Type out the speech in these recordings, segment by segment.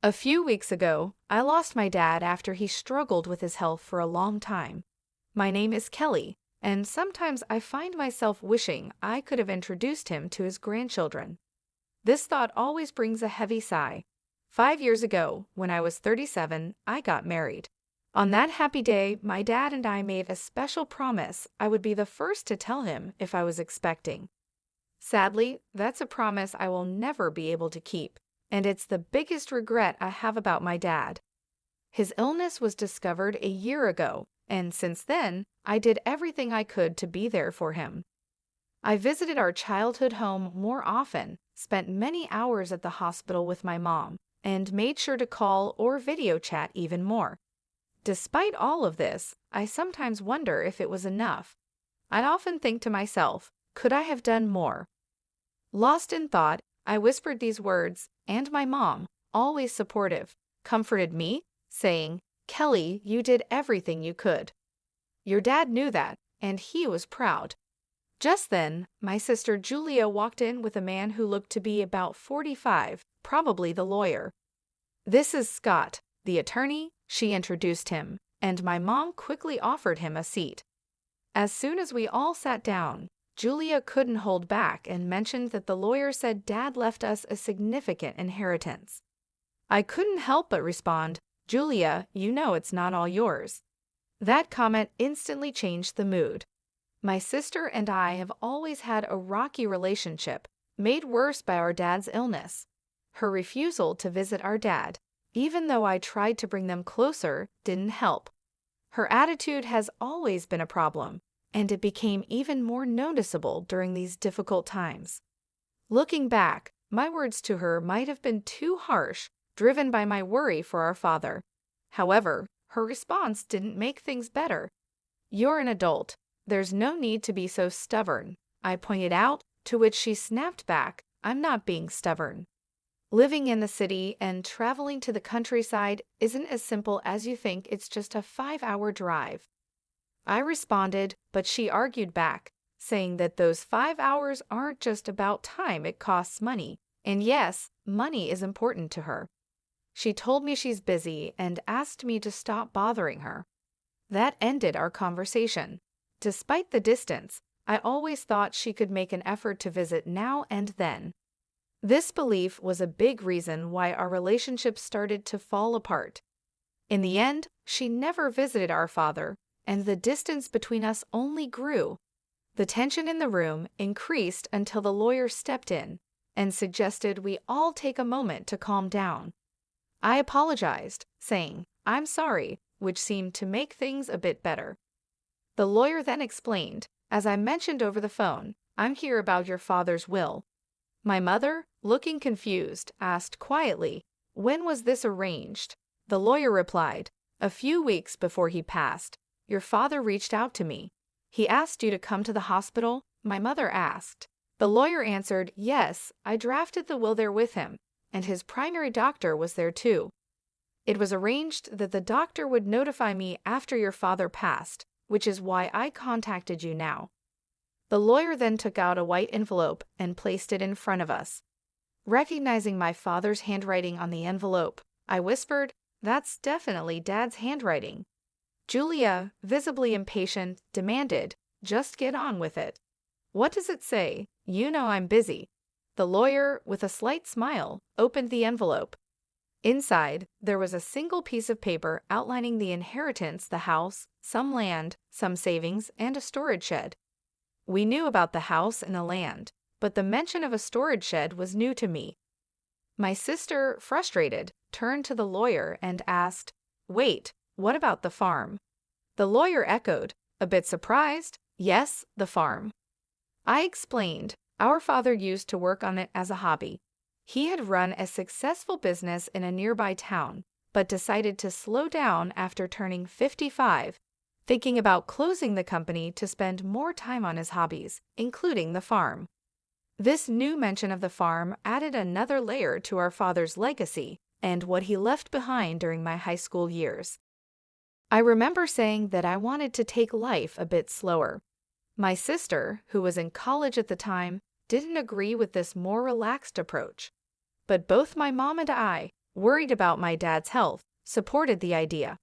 A few weeks ago, I lost my dad after he struggled with his health for a long time. My name is Kelly, and sometimes I find myself wishing I could have introduced him to his grandchildren. This thought always brings a heavy sigh. 5 years ago, when I was 37, I got married. On that happy day, my dad and I made a special promise I would be the first to tell him if I was expecting. Sadly, that's a promise I will never be able to keep, and it's the biggest regret I have about my dad. His illness was discovered a year ago, and since then, I did everything I could to be there for him. I visited our childhood home more often, spent many hours at the hospital with my mom, and made sure to call or video chat even more. Despite all of this, I sometimes wonder if it was enough. I often think to myself, could I have done more? Lost in thought, I whispered these words, and my mom, always supportive, comforted me, saying, "Kelly, you did everything you could. Your dad knew that, and he was proud." Just then, my sister Julia walked in with a man who looked to be about 45, probably the lawyer. "This is Scott, the attorney," she introduced him, and my mom quickly offered him a seat. As soon as we all sat down, Julia couldn't hold back and mentioned that the lawyer said Dad left us a significant inheritance. I couldn't help but respond, "Julia, you know it's not all yours." That comment instantly changed the mood. My sister and I have always had a rocky relationship, made worse by our dad's illness. Her refusal to visit our dad, even though I tried to bring them closer, didn't help. Her attitude has always been a problem, and it became even more noticeable during these difficult times. Looking back, my words to her might have been too harsh, driven by my worry for our father. However, her response didn't make things better. "You're an adult. There's no need to be so stubborn," I pointed out, to which she snapped back, "I'm not being stubborn. Living in the city and traveling to the countryside isn't as simple as you think. It's just a 5-hour drive." I responded, but she argued back, saying that those 5 hours aren't just about time, it costs money. And yes, money is important to her. She told me she's busy and asked me to stop bothering her. That ended our conversation. Despite the distance, I always thought she could make an effort to visit now and then. This belief was a big reason why our relationship started to fall apart. In the end, she never visited our father, and the distance between us only grew. The tension in the room increased until the lawyer stepped in and suggested we all take a moment to calm down. I apologized, saying, "I'm sorry," which seemed to make things a bit better. The lawyer then explained, "As I mentioned over the phone, I'm here about your father's will." My mother, looking confused, asked quietly, "When was this arranged?" The lawyer replied, "A few weeks before he passed. Your father reached out to me. He asked you to come to the hospital?" My mother asked. The lawyer answered, "Yes, I drafted the will there with him, and his primary doctor was there too. It was arranged that the doctor would notify me after your father passed, which is why I contacted you now." The lawyer then took out a white envelope and placed it in front of us. Recognizing my father's handwriting on the envelope, I whispered, "That's definitely Dad's handwriting." Julia, visibly impatient, demanded, "Just get on with it." "What does it say? You know I'm busy." The lawyer, with a slight smile, opened the envelope. Inside, there was a single piece of paper outlining the inheritance, the house, some land, some savings, and a storage shed. We knew about the house and the land, but the mention of a storage shed was new to me. My sister, frustrated, turned to the lawyer and asked, "Wait, what about the farm?" The lawyer echoed, a bit surprised, "Yes, the farm." I explained, our father used to work on it as a hobby. He had run a successful business in a nearby town, but decided to slow down after turning 55, thinking about closing the company to spend more time on his hobbies, including the farm. This new mention of the farm added another layer to our father's legacy and what he left behind during my high school years. I remember saying that I wanted to take life a bit slower. My sister, who was in college at the time, didn't agree with this more relaxed approach. But both my mom and I, worried about my dad's health, supported the idea.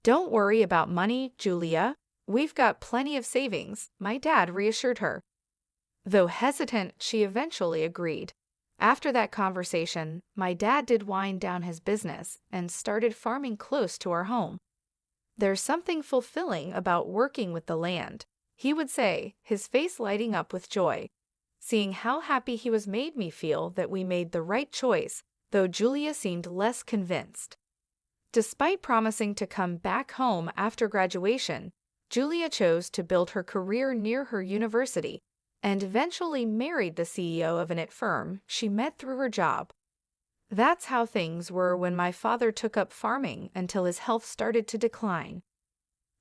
"Don't worry about money, Julia. We've got plenty of savings," my dad reassured her. Though hesitant, she eventually agreed. After that conversation, my dad did wind down his business and started farming close to our home. "There's something fulfilling about working with the land," he would say, his face lighting up with joy. Seeing how happy he was made me feel that we made the right choice, though Julia seemed less convinced. Despite promising to come back home after graduation, Julia chose to build her career near her university and eventually married the CEO of an IT firm she met through her job. That's how things were when my father took up farming until his health started to decline.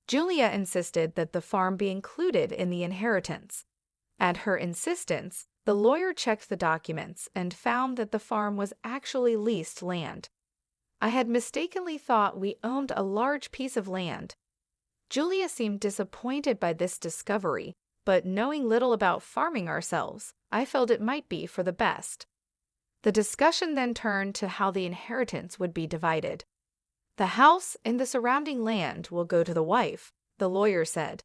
Julia insisted that the farm be included in the inheritance. At her insistence, the lawyer checked the documents and found that the farm was actually leased land. I had mistakenly thought we owned a large piece of land. Julia seemed disappointed by this discovery, but knowing little about farming ourselves, I felt it might be for the best. The discussion then turned to how the inheritance would be divided. "The house and the surrounding land will go to the wife," the lawyer said.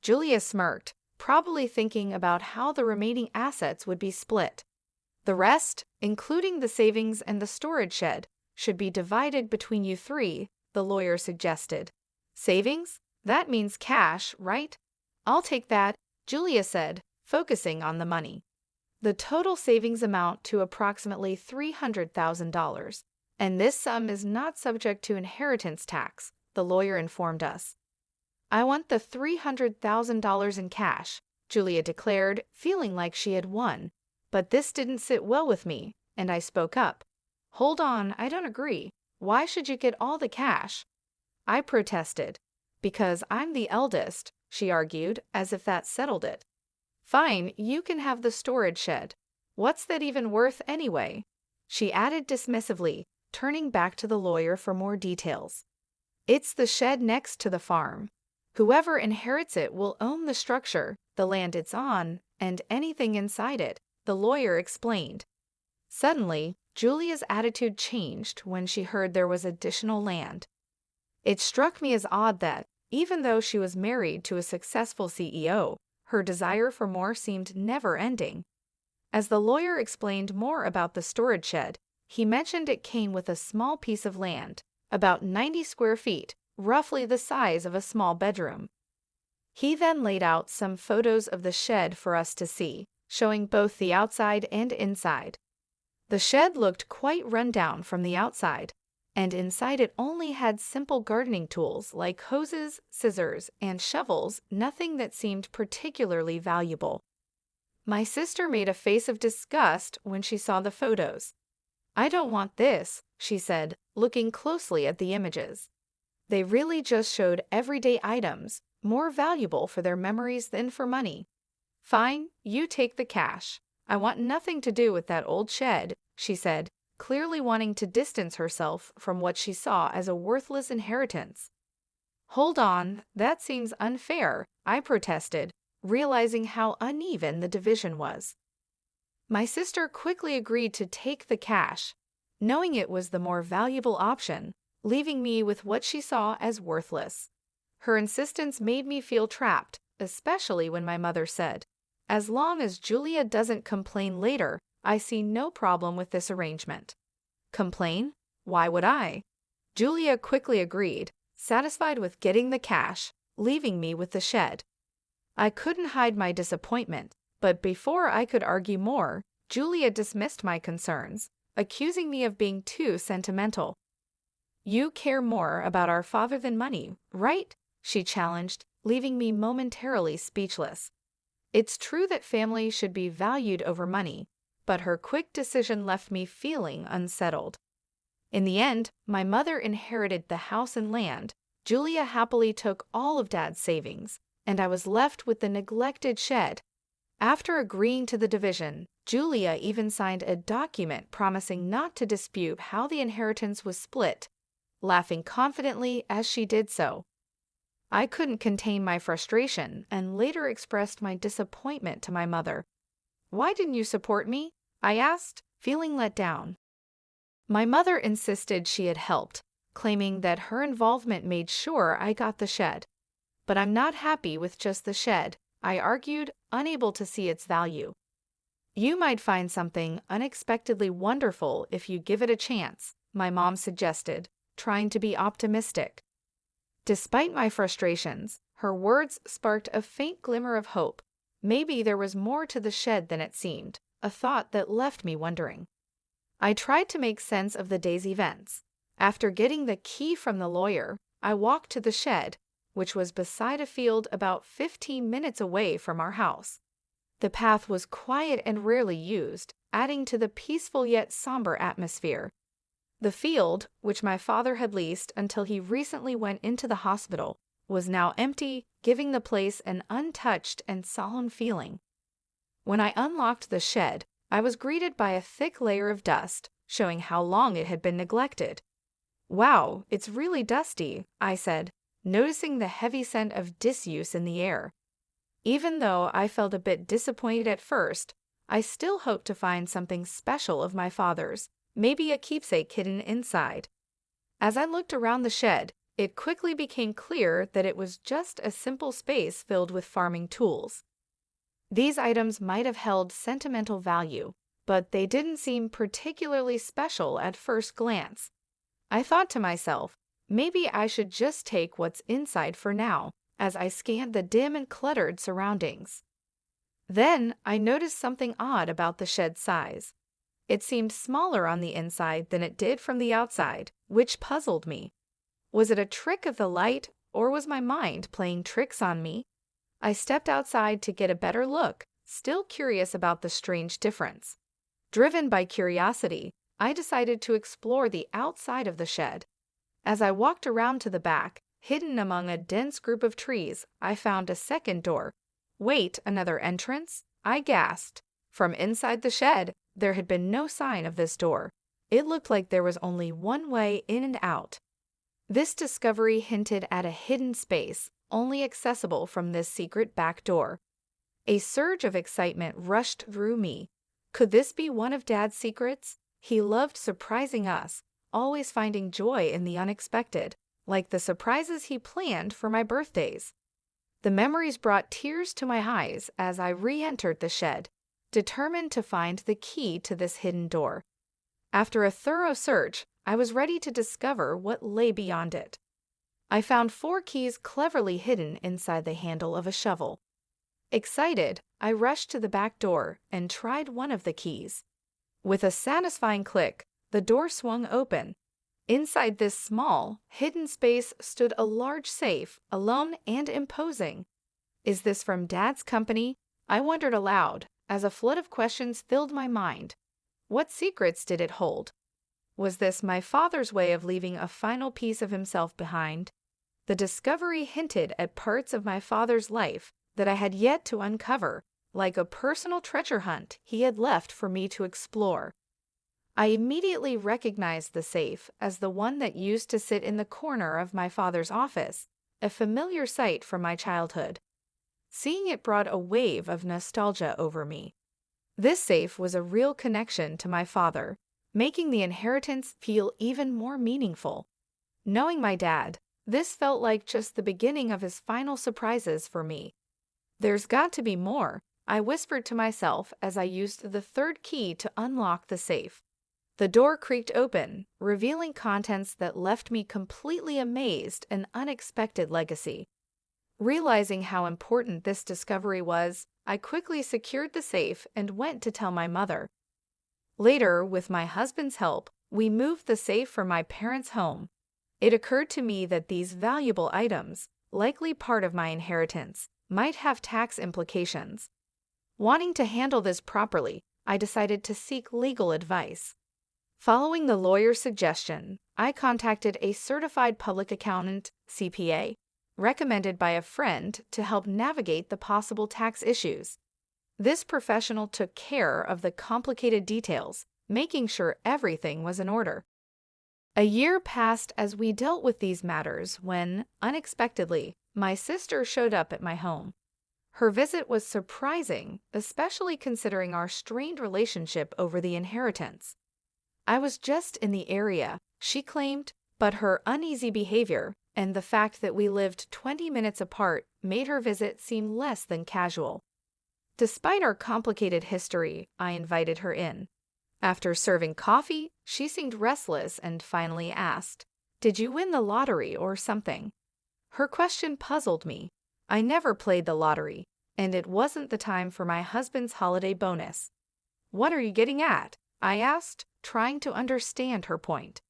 Julia smirked, probably thinking about how the remaining assets would be split. "The rest, including the savings and the storage shed, should be divided between you three," the lawyer suggested. "Savings? That means cash, right?" "I'll take that," Julia said, focusing on the money. "The total savings amount to approximately $300,000, and this sum is not subject to inheritance tax," the lawyer informed us. "I want the $300,000 in cash," Julia declared, feeling like she had won. But this didn't sit well with me, and I spoke up. "Hold on, I don't agree. Why should you get all the cash?" I protested. "Because I'm the eldest," she argued, as if that settled it. "Fine, you can have the storage shed. What's that even worth anyway?" she added dismissively, turning back to the lawyer for more details. "It's the shed next to the farm. Whoever inherits it will own the structure, the land it's on, and anything inside it," the lawyer explained. Suddenly, Julia's attitude changed when she heard there was additional land. It struck me as odd that, even though she was married to a successful CEO, her desire for more seemed never-ending. As the lawyer explained more about the storage shed, he mentioned it came with a small piece of land, about 90 square feet, roughly the size of a small bedroom. He then laid out some photos of the shed for us to see, showing both the outside and inside. The shed looked quite run down from the outside, and inside it only had simple gardening tools like hoses, scissors, and shovels, nothing that seemed particularly valuable. My sister made a face of disgust when she saw the photos. "I don't want this," she said, looking closely at the images. They really just showed everyday items, more valuable for their memories than for money. "Fine, you take the cash. I want nothing to do with that old shed," she said, clearly wanting to distance herself from what she saw as a worthless inheritance. "Hold on, that seems unfair," I protested, realizing how uneven the division was. My sister quickly agreed to take the cash, knowing it was the more valuable option, leaving me with what she saw as worthless. Her insistence made me feel trapped, especially when my mother said, "As long as Julia doesn't complain later, I see no problem with this arrangement." Complain? Why would I? Julia quickly agreed, satisfied with getting the cash, leaving me with the shed. I couldn't hide my disappointment, but before I could argue more, Julia dismissed my concerns, accusing me of being too sentimental. "You care more about our father than money, right?" she challenged, leaving me momentarily speechless. It's true that family should be valued over money, but her quick decision left me feeling unsettled. In the end, my mother inherited the house and land, Julia happily took all of Dad's savings, and I was left with the neglected shed. After agreeing to the division, Julia even signed a document promising not to dispute how the inheritance was split, laughing confidently as she did so. I couldn't contain my frustration and later expressed my disappointment to my mother. "Why didn't you support me?" I asked, feeling let down. My mother insisted she had helped, claiming that her involvement made sure I got the shed. But I'm not happy with just the shed, I argued, unable to see its value. You might find something unexpectedly wonderful if you give it a chance, my mom suggested, trying to be optimistic. Despite my frustrations, her words sparked a faint glimmer of hope. Maybe there was more to the shed than it seemed, a thought that left me wondering. I tried to make sense of the day's events. After getting the key from the lawyer, I walked to the shed, which was beside a field about 15 minutes away from our house. The path was quiet and rarely used, adding to the peaceful yet somber atmosphere. The field, which my father had leased until he recently went into the hospital, was now empty, giving the place an untouched and solemn feeling. When I unlocked the shed, I was greeted by a thick layer of dust, showing how long it had been neglected. "Wow, it's really dusty," I said, noticing the heavy scent of disuse in the air. Even though I felt a bit disappointed at first, I still hoped to find something special of my father's, maybe a keepsake hidden inside. As I looked around the shed, it quickly became clear that it was just a simple space filled with farming tools. These items might have held sentimental value, but they didn't seem particularly special at first glance. I thought to myself, maybe I should just take what's inside for now, as I scanned the dim and cluttered surroundings. Then I noticed something odd about the shed's size. It seemed smaller on the inside than it did from the outside, which puzzled me. Was it a trick of the light, or was my mind playing tricks on me? I stepped outside to get a better look, still curious about the strange difference. Driven by curiosity, I decided to explore the outside of the shed. As I walked around to the back, hidden among a dense group of trees, I found a second door. "Wait, another entrance?" I gasped. From inside the shed, there had been no sign of this door. It looked like there was only one way in and out. This discovery hinted at a hidden space, only accessible from this secret back door. A surge of excitement rushed through me. Could this be one of Dad's secrets? He loved surprising us, always finding joy in the unexpected, like the surprises he planned for my birthdays. The memories brought tears to my eyes as I re-entered the shed, determined to find the key to this hidden door. After a thorough search, I was ready to discover what lay beyond it. I found 4 keys cleverly hidden inside the handle of a shovel. Excited, I rushed to the back door and tried one of the keys. With a satisfying click, the door swung open. Inside this small, hidden space stood a large safe, alone and imposing. Is this from Dad's company? I wondered aloud, as a flood of questions filled my mind. What secrets did it hold? Was this my father's way of leaving a final piece of himself behind? The discovery hinted at parts of my father's life that I had yet to uncover, like a personal treasure hunt he had left for me to explore. I immediately recognized the safe as the one that used to sit in the corner of my father's office, a familiar sight from my childhood. Seeing it brought a wave of nostalgia over me. This safe was a real connection to my father, making the inheritance feel even more meaningful. Knowing my dad, this felt like just the beginning of his final surprises for me. "There's got to be more," I whispered to myself as I used the 3rd key to unlock the safe. The door creaked open, revealing contents that left me completely amazed, an unexpected legacy. Realizing how important this discovery was, I quickly secured the safe and went to tell my mother. Later, with my husband's help, we moved the safe from my parents' home. It occurred to me that these valuable items, likely part of my inheritance, might have tax implications. Wanting to handle this properly, I decided to seek legal advice. Following the lawyer's suggestion, I contacted a certified public accountant, CPA, recommended by a friend to help navigate the possible tax issues. This professional took care of the complicated details, making sure everything was in order. A year passed as we dealt with these matters when, unexpectedly, my sister showed up at my home. Her visit was surprising, especially considering our strained relationship over the inheritance. I was just in the area, she claimed, but her uneasy behavior and the fact that we lived 20 minutes apart made her visit seem less than casual. Despite our complicated history, I invited her in. After serving coffee, she seemed restless and finally asked, "Did you win the lottery or something?" Her question puzzled me. I never played the lottery, and it wasn't the time for my husband's holiday bonus. "What are you getting at?" I asked, trying to understand her point.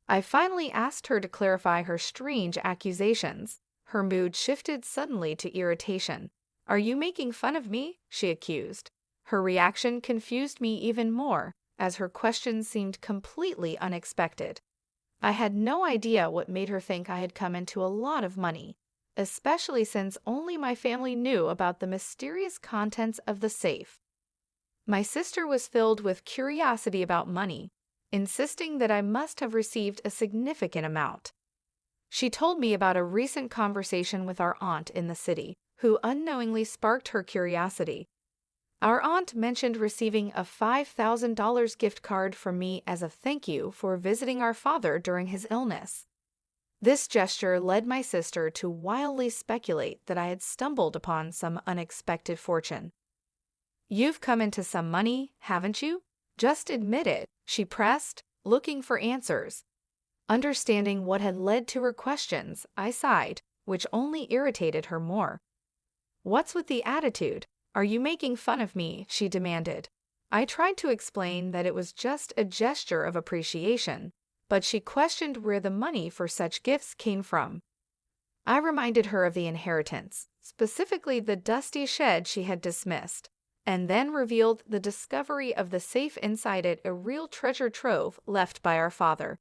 I finally asked her to clarify her strange accusations. Her mood shifted suddenly to irritation. "Are you making fun of me?" she accused. Her reaction confused me even more, as her question seemed completely unexpected. I had no idea what made her think I had come into a lot of money, especially since only my family knew about the mysterious contents of the safe. My sister was filled with curiosity about money, insisting that I must have received a significant amount. She told me about a recent conversation with our aunt in the city, who unknowingly sparked her curiosity. Our aunt mentioned receiving a $5,000 gift card from me as a thank you for visiting our father during his illness. This gesture led my sister to wildly speculate that I had stumbled upon some unexpected fortune. "You've come into some money, haven't you? Just admit it," she pressed, looking for answers. Understanding what had led to her questions, I sighed, which only irritated her more. "What's with the attitude? Are you making fun of me?" she demanded. I tried to explain that it was just a gesture of appreciation, but she questioned where the money for such gifts came from. I reminded her of the inheritance, specifically the dusty shed she had dismissed, and then revealed the discovery of the safe inside it, a real treasure trove left by our father.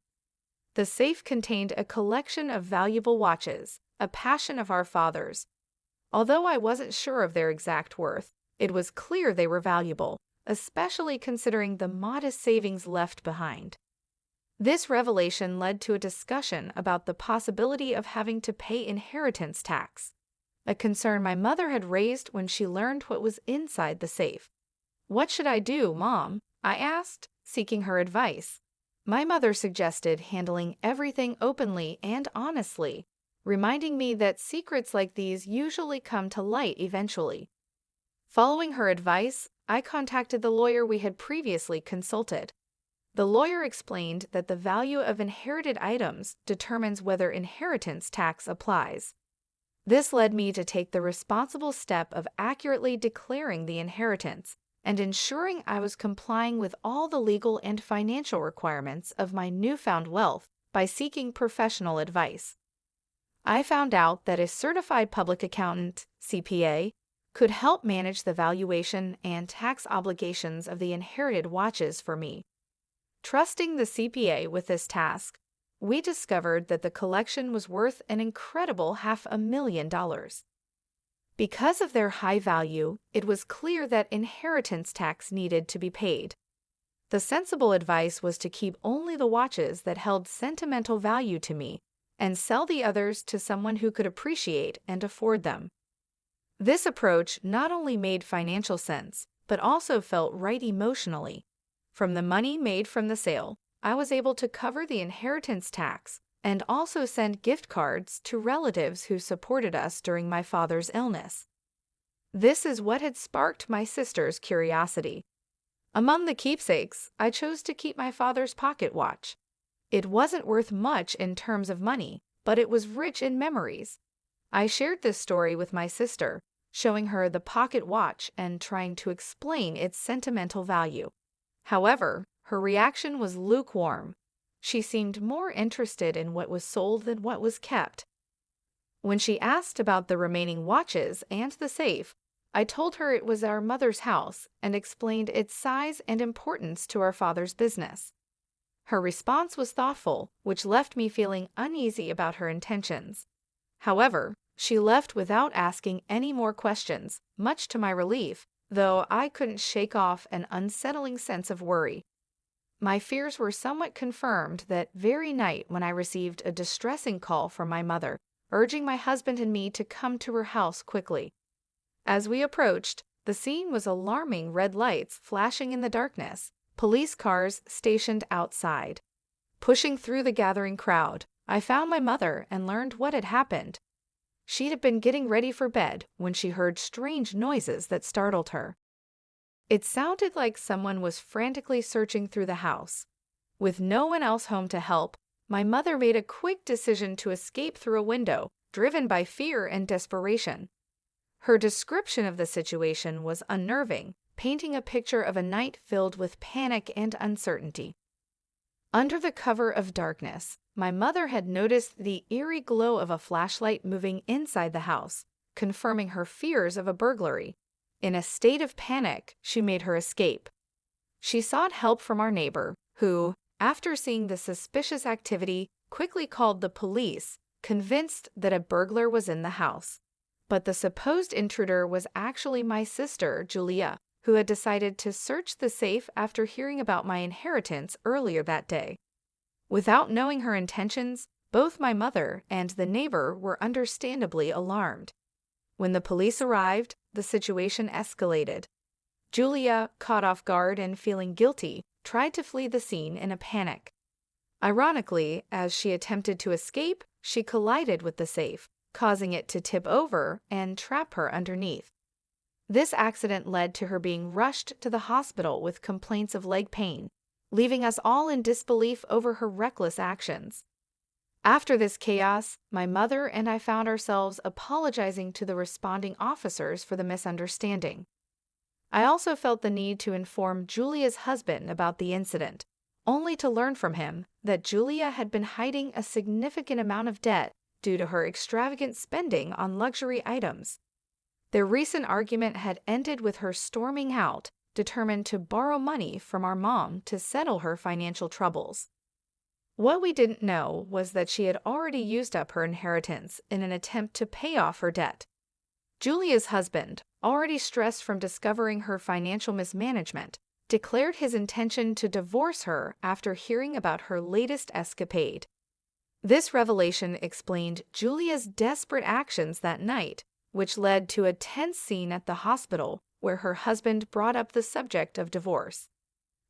The safe contained a collection of valuable watches, a passion of our father's. Although I wasn't sure of their exact worth, it was clear they were valuable, especially considering the modest savings left behind. This revelation led to a discussion about the possibility of having to pay inheritance tax, a concern my mother had raised when she learned what was inside the safe. "What should I do, Mom?" I asked, seeking her advice. My mother suggested handling everything openly and honestly, reminding me that secrets like these usually come to light eventually. Following her advice, I contacted the lawyer we had previously consulted. The lawyer explained that the value of inherited items determines whether inheritance tax applies. This led me to take the responsible step of accurately declaring the inheritance and ensuring I was complying with all the legal and financial requirements of my newfound wealth by seeking professional advice. I found out that a certified public accountant, CPA, could help manage the valuation and tax obligations of the inherited watches for me. Trusting the CPA with this task, we discovered that the collection was worth an incredible $500,000. Because of their high value, it was clear that inheritance tax needed to be paid. The sensible advice was to keep only the watches that held sentimental value to me and sell the others to someone who could appreciate and afford them. This approach not only made financial sense, but also felt right emotionally. From the money made from the sale, I was able to cover the inheritance tax and also send gift cards to relatives who supported us during my father's illness. This is what had sparked my sister's curiosity. Among the keepsakes, I chose to keep my father's pocket watch. It wasn't worth much in terms of money, but it was rich in memories. I shared this story with my sister, showing her the pocket watch and trying to explain its sentimental value. However, her reaction was lukewarm. She seemed more interested in what was sold than what was kept. When she asked about the remaining watches and the safe, I told her it was our mother's house and explained its size and importance to our father's business. Her response was thoughtful, which left me feeling uneasy about her intentions. However, she left without asking any more questions, much to my relief, though I couldn't shake off an unsettling sense of worry. My fears were somewhat confirmed that very night when I received a distressing call from my mother, urging my husband and me to come to her house quickly. As we approached, the scene was alarming: red lights flashing in the darkness, police cars stationed outside. Pushing through the gathering crowd, I found my mother and learned what had happened. She had been getting ready for bed when she heard strange noises that startled her. It sounded like someone was frantically searching through the house. With no one else home to help, my mother made a quick decision to escape through a window, driven by fear and desperation. Her description of the situation was unnerving, painting a picture of a night filled with panic and uncertainty. Under the cover of darkness, my mother had noticed the eerie glow of a flashlight moving inside the house, confirming her fears of a burglary. In a state of panic, she made her escape. She sought help from our neighbor, who, after seeing the suspicious activity, quickly called the police, convinced that a burglar was in the house. But the supposed intruder was actually my sister, Julia, who had decided to search the safe after hearing about my inheritance earlier that day. Without knowing her intentions, both my mother and the neighbor were understandably alarmed. When the police arrived, the situation escalated. Julia, caught off guard and feeling guilty, tried to flee the scene in a panic. Ironically, as she attempted to escape, she collided with the safe, causing it to tip over and trap her underneath. This accident led to her being rushed to the hospital with complaints of leg pain, leaving us all in disbelief over her reckless actions. After this chaos, my mother and I found ourselves apologizing to the responding officers for the misunderstanding. I also felt the need to inform Julia's husband about the incident, only to learn from him that Julia had been hiding a significant amount of debt due to her extravagant spending on luxury items. Their recent argument had ended with her storming out, determined to borrow money from our mom to settle her financial troubles. What we didn't know was that she had already used up her inheritance in an attempt to pay off her debt. Julia's husband, already stressed from discovering her financial mismanagement, declared his intention to divorce her after hearing about her latest escapade. This revelation explained Julia's desperate actions that night, which led to a tense scene at the hospital where her husband brought up the subject of divorce.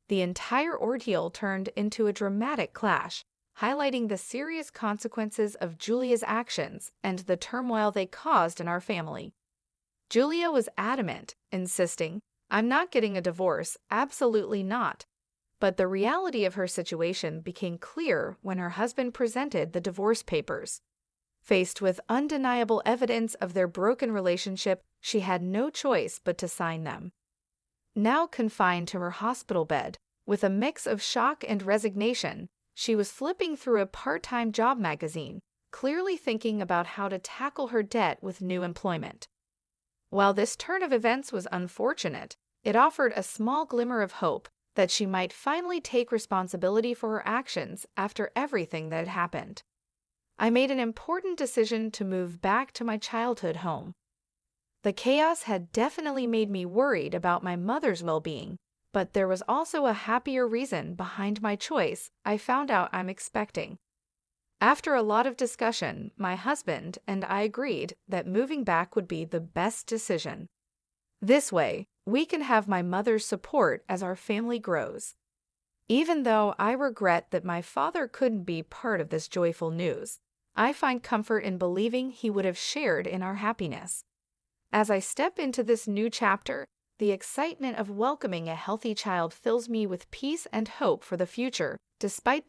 The entire ordeal turned into a dramatic clash, highlighting the serious consequences of Julia's actions and the turmoil they caused in our family. Julia was adamant, insisting, "I'm not getting a divorce, absolutely not." But the reality of her situation became clear when her husband presented the divorce papers. Faced with undeniable evidence of their broken relationship, she had no choice but to sign them. Now confined to her hospital bed, with a mix of shock and resignation, she was flipping through a part-time job magazine, clearly thinking about how to tackle her debt with new employment. While this turn of events was unfortunate, it offered a small glimmer of hope that she might finally take responsibility for her actions after everything that had happened. I made an important decision to move back to my childhood home. The chaos had definitely made me worried about my mother's well-being, but there was also a happier reason behind my choice I found out I'm expecting. After a lot of discussion, my husband and I agreed that moving back would be the best decision. This way, we can have my mother's support as our family grows. Even though I regret that my father couldn't be part of this joyful news, I find comfort in believing he would have shared in our happiness. As I step into this new chapter, the excitement of welcoming a healthy child fills me with peace and hope for the future, despite the